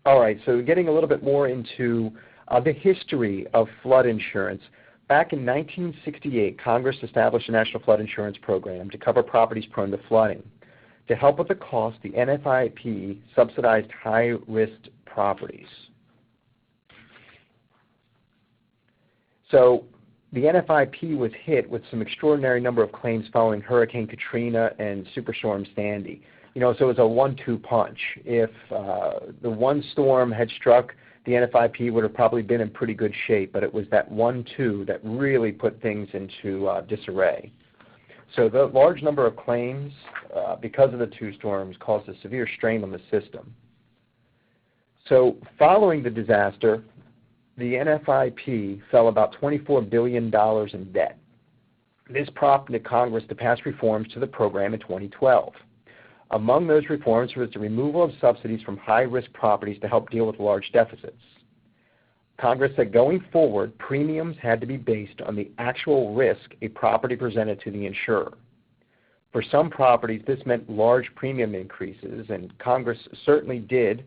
All right, so getting a little bit more into the history of flood insurance. Back in 1968, Congress established a national flood insurance program to cover properties prone to flooding. To help with the cost, the NFIP subsidized high-risk properties. So the NFIP was hit with some extraordinary number of claims following Hurricane Katrina and Superstorm Sandy. So it was a 1-2 punch. If the one storm had struck, the NFIP would have probably been in pretty good shape, but it was that 1-2 that really put things into disarray. So the large number of claims because of the two storms caused a severe strain on the system. So following the disaster, the NFIP fell about $24 billion in debt. This prompted Congress to pass reforms to the program in 2012. Among those reforms was the removal of subsidies from high-risk properties to help deal with large deficits. Congress said going forward, premiums had to be based on the actual risk a property presented to the insurer. For some properties, this meant large premium increases, and Congress certainly did,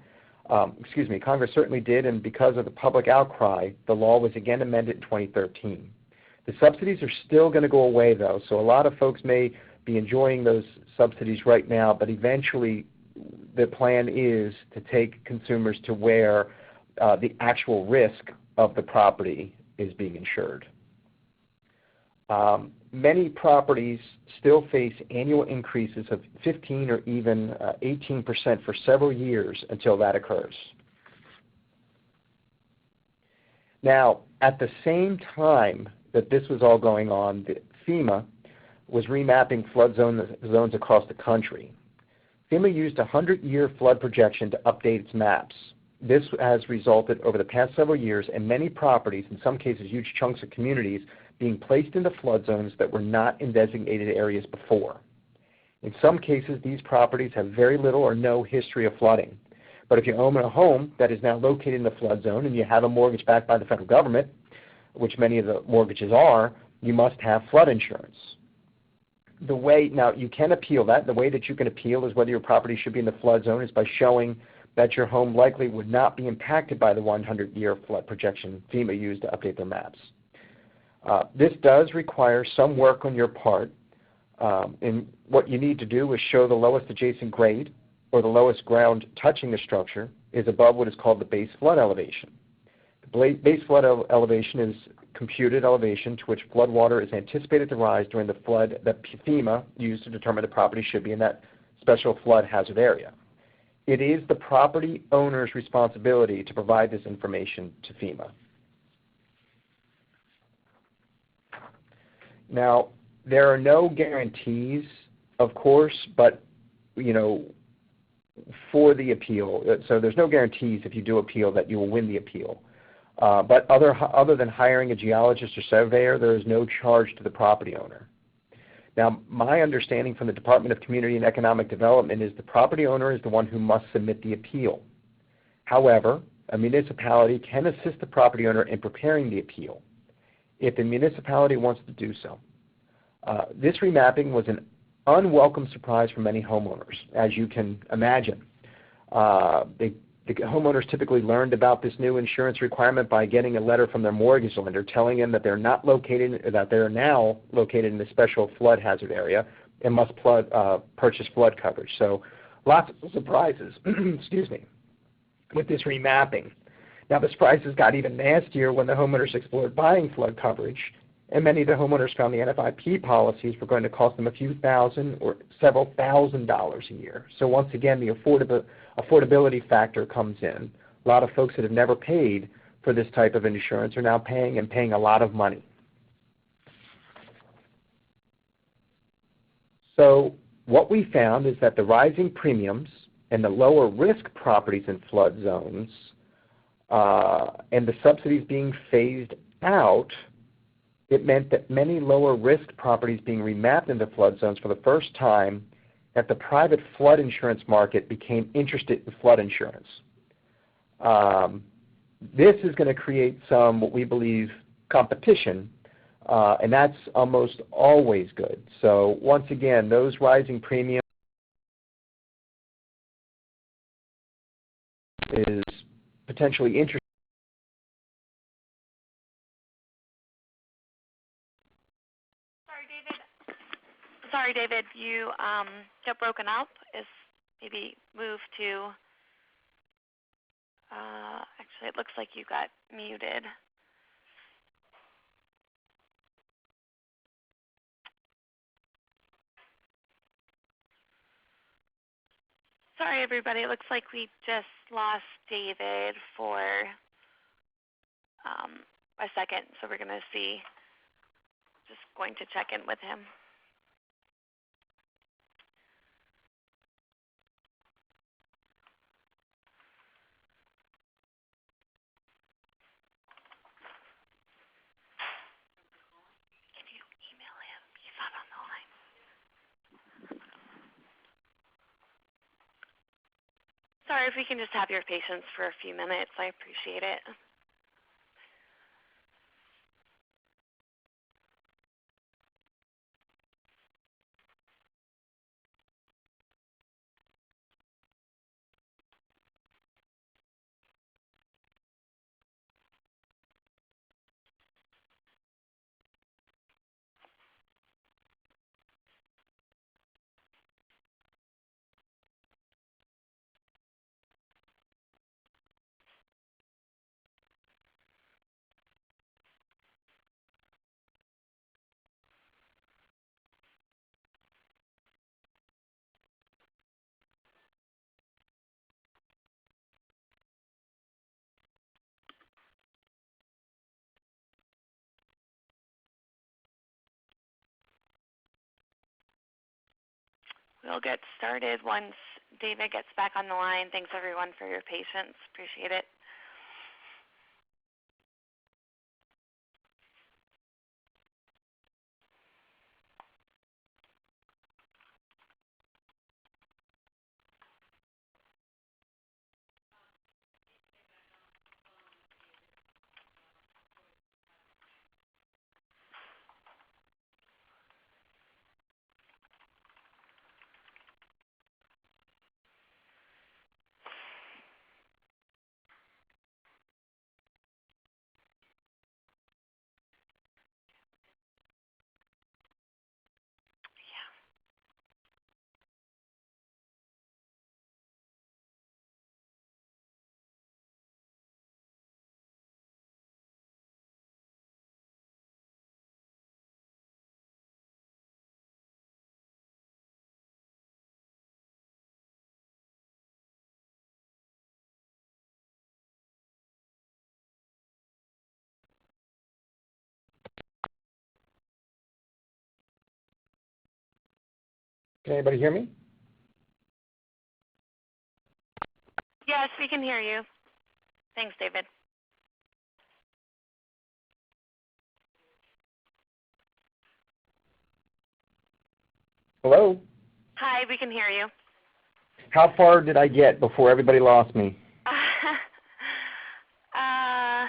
and because of the public outcry, the law was again amended in 2013. The subsidies are still going to go away, though, so a lot of folks may be enjoying those subsidies right now, but eventually the plan is to take consumers to where the actual risk of the property is being insured. Many properties still face annual increases of 15 or even 18% for several years until that occurs. Now, at the same time that this was all going on, FEMA was remapping flood zones across the country. FEMA used a 100-year flood projection to update its maps. This has resulted over the past several years in many properties, in some cases huge chunks of communities, being placed into flood zones that were not in designated areas before. In some cases, these properties have very little or no history of flooding. But if you own a home that is now located in the flood zone and you have a mortgage backed by the federal government, which many of the mortgages are, you must have flood insurance. Now you can appeal that. The way that you can appeal is whether your property should be in the flood zone is by showing that your home likely would not be impacted by the 100-year flood projection FEMA used to update their maps. This does require some work on your part, and what you need to do is show the lowest adjacent grade or the lowest ground touching the structure is above what is called the base flood elevation. The base flood elevation is computed elevation to which flood water is anticipated to rise during the flood that FEMA used to determine the property should be in that special flood hazard area. It is the property owner's responsibility to provide this information to FEMA. Now, there are no guarantees, of course, but for the appeal. So there's no guarantees if you do appeal that you will win the appeal. But other than hiring a geologist or surveyor, there is no charge to the property owner. Now, my understanding from the Department of Community and Economic Development is the property owner is the one who must submit the appeal. However, a municipality can assist the property owner in preparing the appeal if the municipality wants to do so. This remapping was an unwelcome surprise for many homeowners, as you can imagine. The homeowners typically learned about this new insurance requirement by getting a letter from their mortgage lender telling them that they're now located in a special flood hazard area and must purchase flood coverage. So lots of surprises, excuse me, with this remapping. Now the surprises got even nastier when the homeowners explored buying flood coverage, and many of the homeowners found the NFIP policies were going to cost them a few thousand or several $1,000s a year. So once again, the affordability factor comes in. A lot of folks that have never paid for this type of insurance are now paying a lot of money. So what we found is that the rising premiums and the lower risk properties in flood zones and the subsidies being phased out, it meant that many lower risk properties being remapped into flood zones for the first time, that the private flood insurance market became interested in flood insurance. This is going to create some, what we believe, competition, and that's almost always good. So once again, those rising premiums is potentially interested. Sorry, David, you got broken up. Maybe move to, actually it looks like you got muted. Sorry, everybody. It looks like we just lost David for a second, so we're going to see. Just going to check in with him. Can you email him? He's not on the line. Sorry, if we can just have your patience for a few minutes. I appreciate it. We'll get started once David gets back on the line. Thanks, everyone, for your patience. Appreciate it. Can anybody hear me? Yes, we can hear you. Thanks, David. Hello? Hi, we can hear you. How far did I get before everybody lost me? I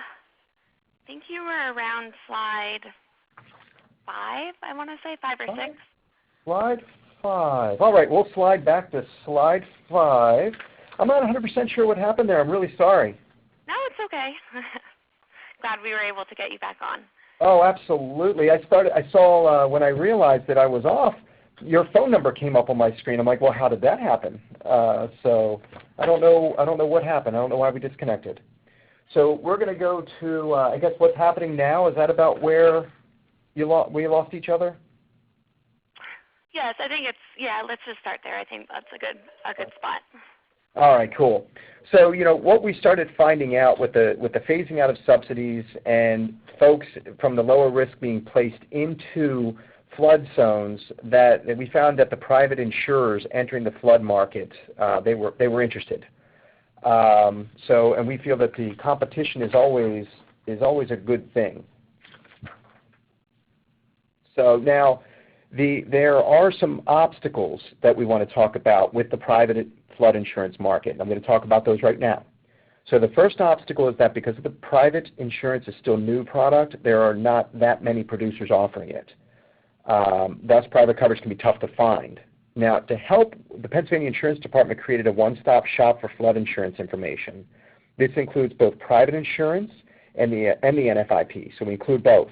think you were around slide 5, I want to say, 5 or 6. Slide 5. All right, we'll slide back to slide 5. I'm not 100% sure what happened there. I'm really sorry. No, it's okay. Glad we were able to get you back on. Oh, absolutely. I saw when I realized that I was off, your phone number came up on my screen. I'm like, well, how did that happen? So I don't know what happened. I don't know why we disconnected. So we're going to go to, I guess, what's happening now. Is that about where we lost each other? Yes, I think let's just start there. I think that's a good spot. All right, cool. So, what we started finding out with the phasing out of subsidies and folks from the lower risk being placed into flood zones, that we found that the private insurers entering the flood market, they were interested. And we feel that the competition is always a good thing. So now, there are some obstacles that we want to talk about with the private flood insurance market. I'm going to talk about those right now. So the first obstacle is that because the private insurance is still a new product, there are not that many producers offering it. Thus, private coverage can be tough to find. Now, to help, the Pennsylvania Insurance Department created a one-stop shop for flood insurance information. This includes both private insurance and the NFIP, so we include both.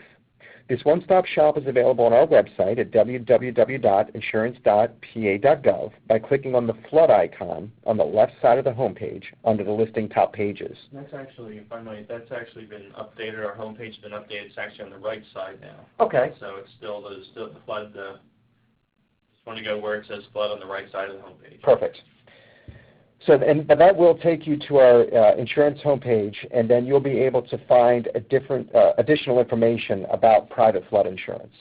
This one-stop shop is available on our website at www.insurance.pa.gov by clicking on the flood icon on the left side of the homepage under the listing top pages. That's actually, if I might, that's actually been updated. Our homepage has been updated. It's actually on the right side now. Okay. So it's still the flood. Just want to go where it says flood on the right side of the homepage. Perfect. So, but that will take you to our insurance homepage, and then you'll be able to find additional information about private flood insurance.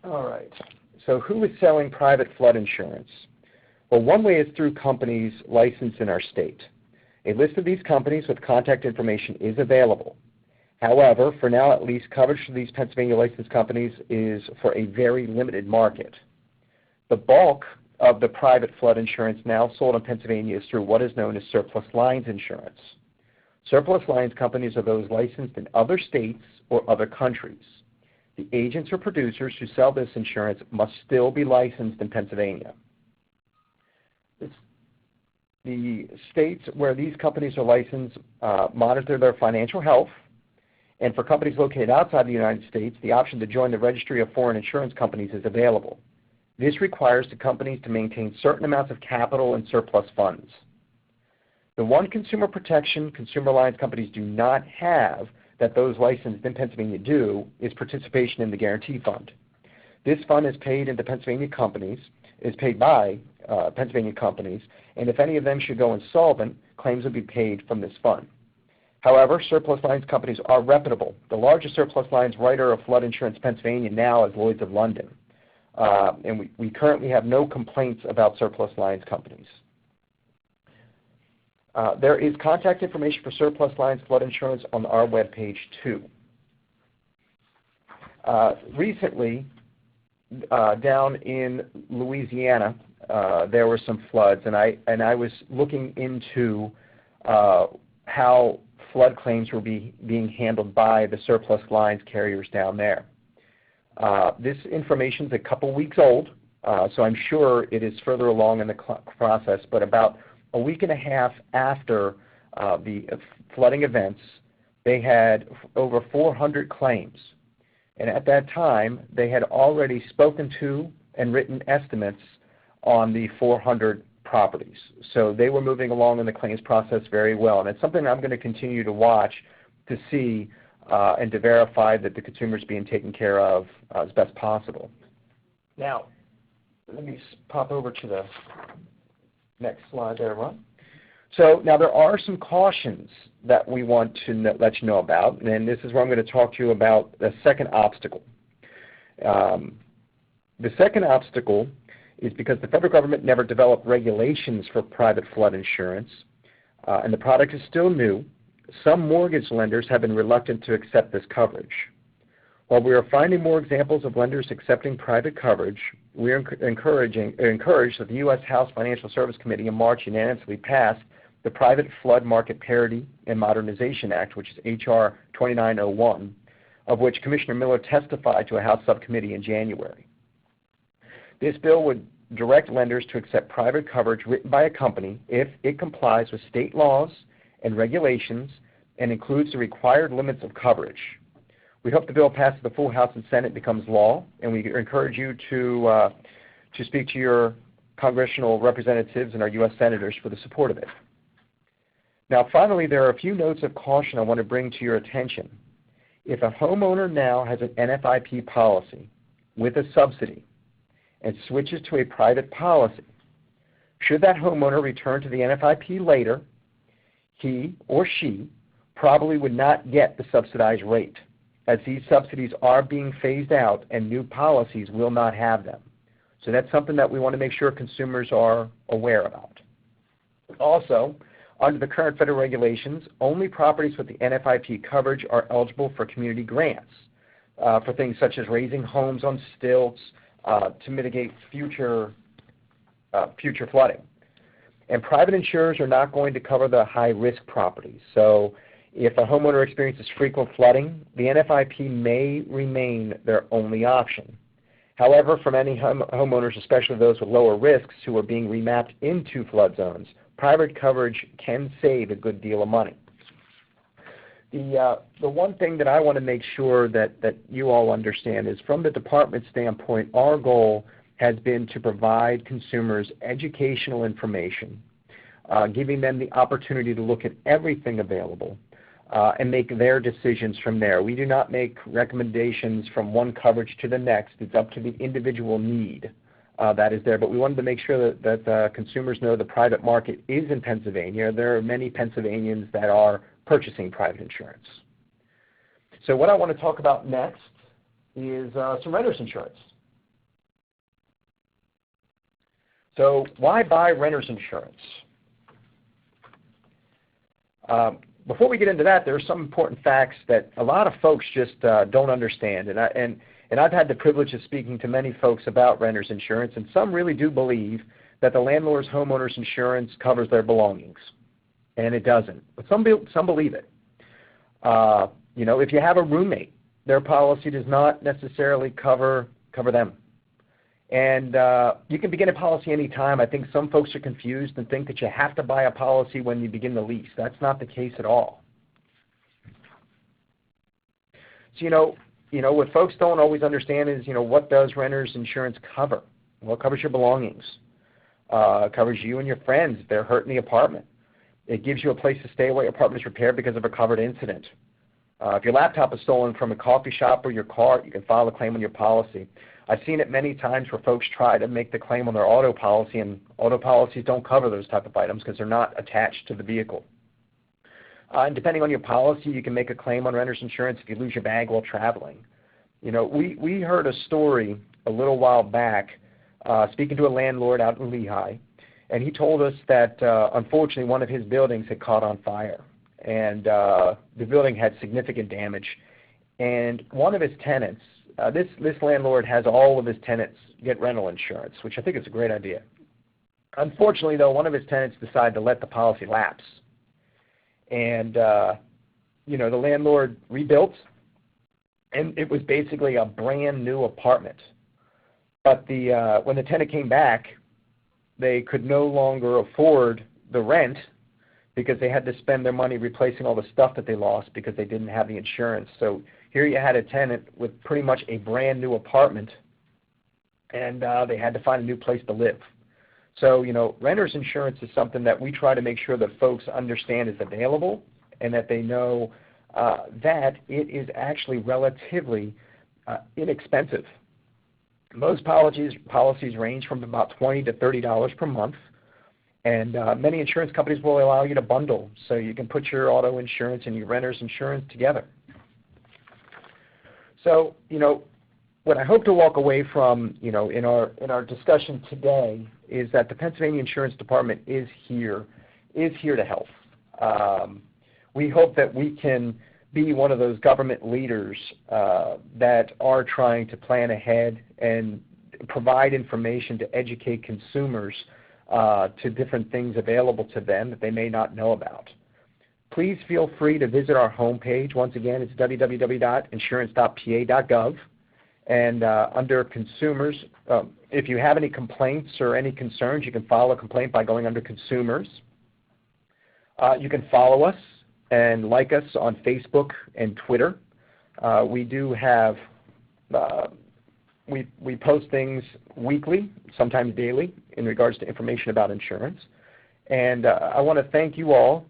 All right. So who is selling private flood insurance? Well, one way is through companies licensed in our state. A list of these companies with contact information is available. However, for now at least, coverage for these Pennsylvania licensed companies is for a very limited market. The bulk of the private flood insurance now sold in Pennsylvania is through what is known as surplus lines insurance. Surplus lines companies are those licensed in other states or other countries. The agents or producers who sell this insurance must still be licensed in Pennsylvania. The states where these companies are licensed monitor their financial health. And for companies located outside the United States, the option to join the Registry of Foreign Insurance Companies is available. This requires the companies to maintain certain amounts of capital and surplus funds. The one consumer protection consumer lines companies do not have that those licensed in Pennsylvania do is participation in the guarantee fund. This fund is paid into Pennsylvania companies, is paid by Pennsylvania companies, and if any of them should go insolvent, claims will be paid from this fund. However, surplus lines companies are reputable. The largest surplus lines writer of flood insurance in Pennsylvania now is Lloyd's of London. And we currently have no complaints about surplus lines companies. There is contact information for surplus lines flood insurance on our webpage too. Recently, down in Louisiana, there were some floods, and I was looking into how flood claims were being handled by the surplus lines carriers down there. This information is a couple weeks old, so I'm sure it is further along in the process, but about a week and a half after the flooding events, they had over 400 claims. And at that time, they had already spoken to and written estimates on the 400 properties. So they were moving along in the claims process very well. And it's something I'm going to continue to watch to see and to verify that the consumer is being taken care of as best possible. Now, let me pop over to the next slide there, Ron. So now there are some cautions that we want to let you know about, and this is where I'm going to talk to you about the second obstacle. The second obstacle is because the federal government never developed regulations for private flood insurance, and the product is still new. Some mortgage lenders have been reluctant to accept this coverage. While we are finding more examples of lenders accepting private coverage, we are encouraged that the U.S. House Financial Service Committee in March unanimously passed the Private Flood Market Parity and Modernization Act, which is H.R. 2901, of which Commissioner Miller testified to a House subcommittee in January. This bill would direct lenders to accept private coverage written by a company if it complies with state laws and regulations and includes the required limits of coverage. We hope the bill passes the full House and Senate, becomes law, and we encourage you to speak to your congressional representatives and our U.S. senators for the support of it. Now, finally, there are a few notes of caution I want to bring to your attention. If a homeowner now has an NFIP policy with a subsidy and switches to a private policy, should that homeowner return to the NFIP later, he or she probably would not get the subsidized rate, as these subsidies are being phased out and new policies will not have them. So that's something that we want to make sure consumers are aware about. Also, under the current federal regulations, only properties with the NFIP coverage are eligible for community grants for things such as raising homes on stilts to mitigate future flooding. And private insurers are not going to cover the high-risk properties. So if a homeowner experiences frequent flooding, the NFIP may remain their only option. However, for many homeowners, especially those with lower risks who are being remapped into flood zones, private coverage can save a good deal of money. The one thing that I want to make sure that you all understand is from the department standpoint, our goal has been to provide consumers educational information, giving them the opportunity to look at everything available and make their decisions from there. We do not make recommendations from one coverage to the next. It's up to the individual need that is there. But we wanted to make sure that consumers know the private market is in Pennsylvania. There are many Pennsylvanians that are purchasing private insurance. So what I want to talk about next is some renter's insurance. So why buy renter's insurance? Before we get into that, there are some important facts that a lot of folks just don't understand. And I've had the privilege of speaking to many folks about renter's insurance, and some really do believe that the landlord's homeowner's insurance covers their belongings, and it doesn't. But some believe it. You know, if you have a roommate, their policy does not necessarily cover them. And you can begin a policy anytime. I think some folks are confused and think that you have to buy a policy when you begin the lease. That's not the case at all. So, what folks don't always understand is, what does renter's insurance cover? Well, it covers your belongings. It covers you and your friends if they're hurt in the apartment. It gives you a place to stay while your apartment is repaired because of a covered incident. If your laptop is stolen from a coffee shop or your car, you can file a claim on your policy. I've seen it many times where folks try to make the claim on their auto policy, and auto policies don't cover those type of items because they're not attached to the vehicle. And depending on your policy, you can make a claim on renter's insurance if you lose your bag while traveling. We heard a story a little while back speaking to a landlord out in Lehigh, and he told us that unfortunately one of his buildings had caught on fire, and the building had significant damage. And one of his tenants, this landlord has all of his tenants get rental insurance, which I think is a great idea. Unfortunately, though, one of his tenants decided to let the policy lapse. And, the landlord rebuilt, and it was basically a brand new apartment. But when the tenant came back, they could no longer afford the rent because they had to spend their money replacing all the stuff that they lost because they didn't have the insurance. So here you had a tenant with pretty much a brand new apartment, and they had to find a new place to live. So, renter's insurance is something that we try to make sure that folks understand is available and that they know that it is actually relatively inexpensive. Most policies range from about $20 to $30 per month, and many insurance companies will allow you to bundle, so you can put your auto insurance and your renter's insurance together. So, what I hope to walk away from, in our discussion today is that the Pennsylvania Insurance Department is here to help. We hope that we can be one of those government leaders that are trying to plan ahead and provide information to educate consumers to different things available to them that they may not know about. Please feel free to visit our homepage. Once again, it's www.insurance.pa.gov. And under consumers, if you have any complaints or any concerns, you can file a complaint by going under consumers. You can follow us and like us on Facebook and Twitter. We do have, we post things weekly, sometimes daily, in regards to information about insurance. And I want to thank you all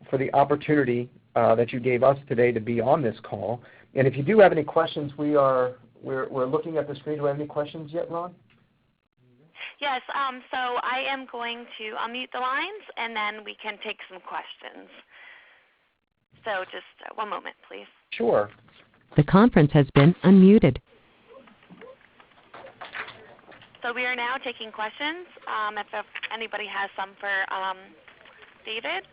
for the opportunity that you gave us today to be on this call. And if you do have any questions, we're looking at the screen. Do we have any questions yet, Ron? Yes, so I am going to unmute the lines, and then we can take some questions. So just one moment, please. Sure. The conference has been unmuted. So we are now taking questions. If anybody has some for David.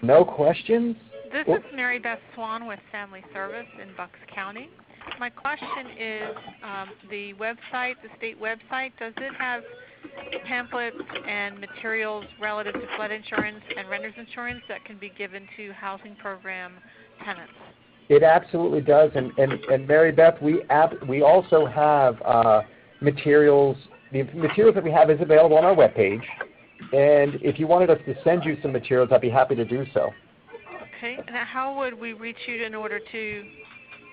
No questions? This is Mary Beth Swan with Family Service in Bucks County. My question is the website, the state website, does it have pamphlets and materials relative to flood insurance and renter's insurance that can be given to housing program tenants? It absolutely does, and Mary Beth, we also have materials. The materials that we have is available on our webpage, and if you wanted us to send you some materials, I'd be happy to do so. Okay, and how would we reach you in order to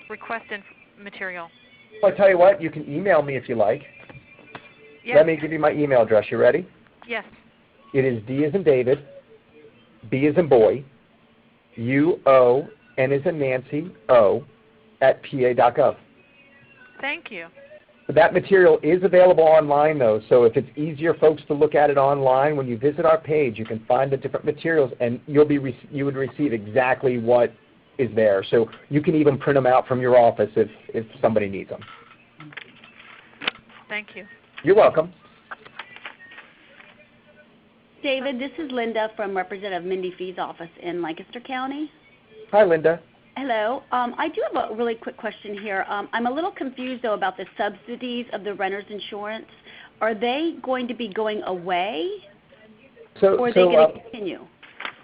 request material? Well, I'll tell you what, you can email me if you like. Yes. Let me give you my email address. You ready? Yes. It is D as in David, B as in boy, U-O, N as in Nancy, O, at pa.gov. Thank you. That material is available online, though, so if it's easier folks to look at it online, when you visit our page, you can find the different materials, and you would receive exactly what is there. So you can even print them out from your office if somebody needs them. Thank you. You're welcome. David, this is Linda from Representative Mindy Fee's office in Lancaster County. Hi, Linda. Hello. I do have a really quick question here. I'm a little confused, though, about the subsidies of the renter's insurance. Are they going to be going away, or are they going to continue?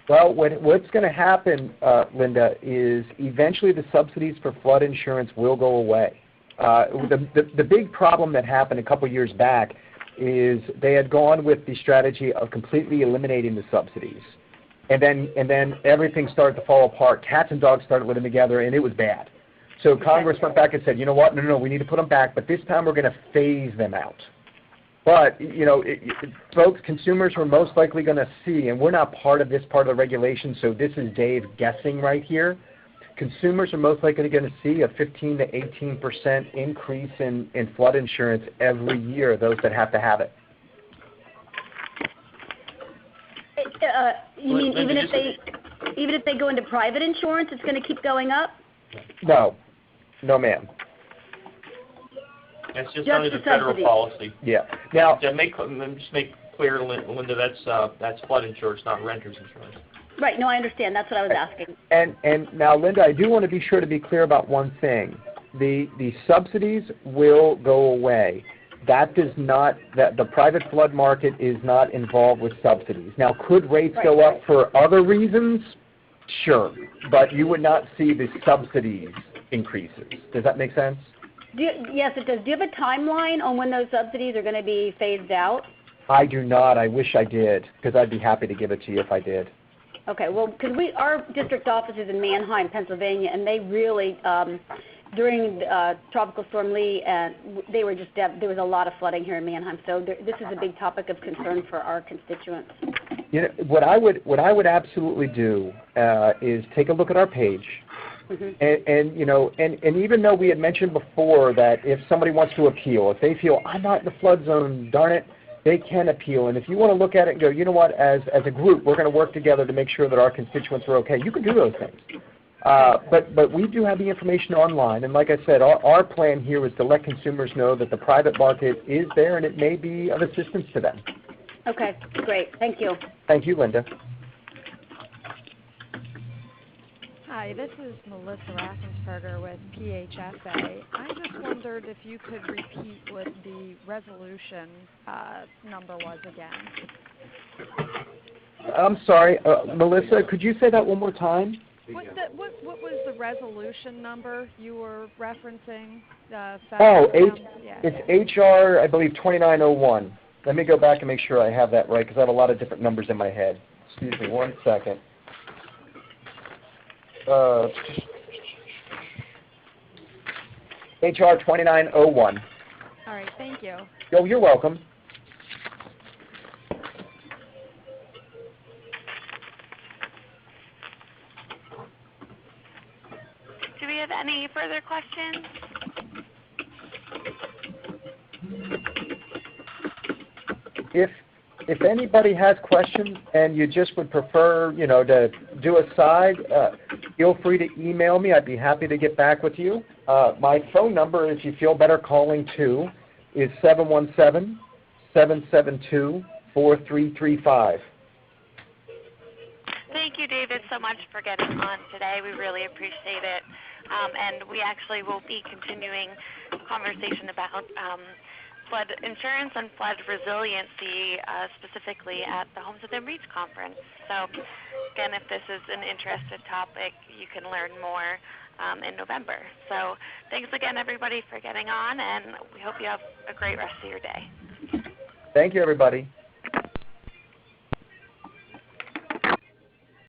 Well, what's going to happen, Linda, is eventually the subsidies for flood insurance will go away. The big problem that happened a couple years back is they had gone with the strategy of completely eliminating the subsidies. And then everything started to fall apart. Cats and dogs started living together, and it was bad. So Congress went back and said, you know what, no, we need to put them back, but this time we're going to phase them out. But, you know, folks, consumers are most likely going to see, and we're not part of this part of the regulation, so this is Dave guessing right here. Consumers are most likely going to see a 15 to 18% increase in flood insurance every year, those that have to have it. You mean even if they go into private insurance, it's going to keep going up? No, ma'am. It's just under the federal policy. Yeah. Now, just make clear, Linda, that's flood insurance, not renter's insurance. Right. No, I understand. That's what I was asking. And now, Linda, I do want to be sure to be clear about one thing. The subsidies will go away. That does not, the private flood market is not involved with subsidies. Now, could rates go up for other reasons? Sure, but you would not see the subsidies increases. Does that make sense? Yes, it does. Do you have a timeline on when those subsidies are going to be phased out? I do not. I wish I did, because I'd be happy to give it to you if I did. Okay, well, because our district office is in Manheim, Pennsylvania, and they really, during Tropical Storm Lee, they were just there was a lot of flooding here in Manheim. So this is a big topic of concern for our constituents. You know, what I would absolutely do is take a look at our page, and you know, and even though we had mentioned before that if somebody wants to appeal, if they feel I'm not in the flood zone, darn it, they can appeal. And if you want to look at it and go, you know what, as a group, we're going to work together to make sure that our constituents are okay, you can do those things. But we do have the information online, and like I said, our plan here is to let consumers know that the private market is there and it may be of assistance to them. Okay, great. Thank you. Thank you, Linda. Hi, this is Melissa Raffensperger with PHSA. I just wondered if you could repeat what the resolution number was again. I'm sorry, Melissa, could you say that one more time? What was the resolution number you were referencing? It's HR, I believe, 2901. Let me go back and make sure I have that right, because I have a lot of different numbers in my head. Excuse me, 1 second. HR 2901. All right, thank you. Oh, you're welcome. Do we have any further questions? If anybody has questions and you just would prefer, you know, to do a side, feel free to email me. I'd be happy to get back with you. My phone number, if you feel better calling to, is 717-772-4335. Thank you, David, so much for getting on today. We really appreciate it. And we actually will be continuing a conversation about flood insurance and flood resiliency, specifically at the Homes Within Reach conference. So again, if this is an interested topic, you can learn more in November. So thanks again, everybody, for getting on, and we hope you have a great rest of your day. Thank you, everybody.